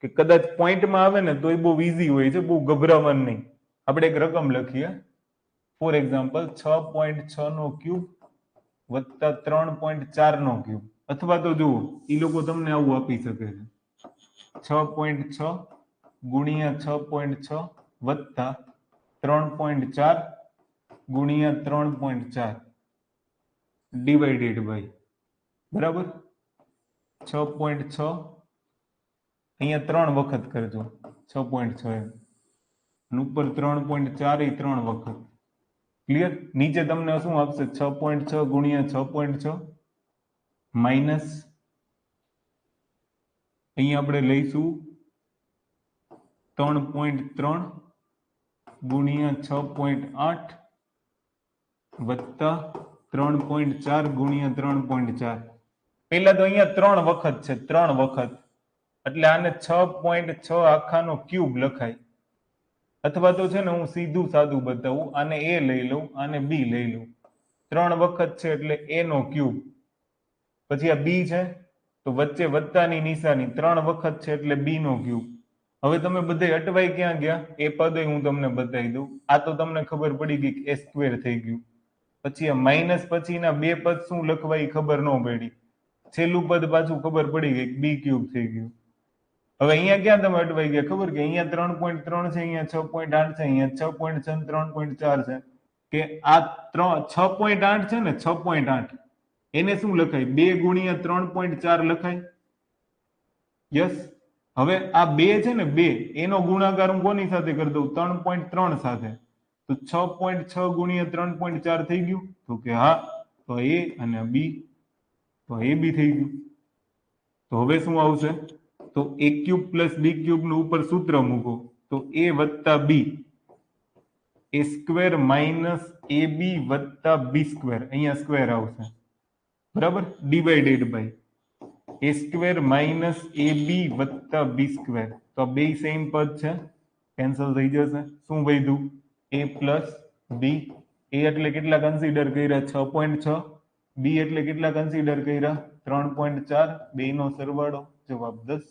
કે કદાચ પોઈન્ટમાં આવે ને તો એ બહુ ઈઝી હોય છે, બહુ ગભરાવાનું નહીં. આપણે એક રકમ લખીએ, ફોર એક્ઝામ્પલ 6.6 નો ક્યુબ વત્તા 3.4 નો ક્યુબ, અથવા તો જુઓ એ લોકો તમને આવું આપી શકે છે 6.6 ગુણ્યા 6.6 વત્તા 3.4 ગુણ્યા 3.4 ડિવાઇડેડ બાય, બરાબર 6.6 અહીંયા 3 વખત કરજો 6.6 એમ, અને ઉપર 3.4 એ 3 વખત. ક્લિયર? નીચે તમને શું આપશે? 6.6 ગુણ્યા 6.6 માઇનસ અહીંયા આપણે લઈશું 3.3 ગુણ્યા 6.8 વત્તા 3.4 ગુણ્યા 3.4. પહેલા તો અહીંયા 3 વખત છે, 3 વખત, એટલે આને 6.6 આખાનો ક્યુબ લખાય. અથવા તો છે ને હું સીધું સાદું બતાવું, આને એ લઈ લઉં, આને બી લઈ લઉં. 3 વખત છે એટલે એ નો ક્યુબ, પછી આ બી છે તો વચ્ચે વત્તાની નિશાની, 3 વખત છે એટલે બી નો ક્યુબ. હવે તમે બધે અટવાઈ ક્યાં ગયા એ પદ હું તમને બતાવી દઉં. આ તો તમને ખબર પડી ગઈ કે એ સ્ક્વેર થઈ ગયું. પછી આ માઇનસ પછીના બે પદ શું લખવા એ ખબર ન પડી, છેલ્લું પદ પાછું ખબર પડી ગઈ બી ક્યુબ થઈ ગયું. હવે અહીંયા ક્યાં તમે અટવાઈ ગયા ખબર? કે અહીંયા 3.3 છે, અહીંયા 6.8 છે, અહીંયા 6.6 3.4 છે, કે આ 6.8 છે ને 6.8 એને શું લખાય? 2 ગુણ્યા 3.4 લખાય. યસ. હવે આ 2 છે ને 2 એનો ગુણાકાર હું કોની સાથે કરી દઉં? 3.3 સાથે. તો 6.6 ગુણ્યા 3.4 થઈ ગયું? તો કે હા, તો એ અને બી, તો એ બી થઈ ગયું. તો હવે શું આવશે? તો a cube plus b cube નું ઉપર સૂત્ર મૂકો તો a વત્તા બી, એ સ્ક્વેર માઇનસ એ બી વત્તા બી સ્ક્વેર, અહીંયા સ્ક્વેર આવશે, બરાબર, divided by a square minus a b વત્તા બી સ્ક્વેર. તો બે સેમ પદ છે, કેન્સલ થઈ જશે. શું વધ્યું? એ પ્લસ બી. એ એટલે કેટલા કન્સિડર કર્યા? 6.6. બી એટલે કેટલા કન્સિડર કર્યા? 3.4. બે નો સરવાળો, જવાબ 10.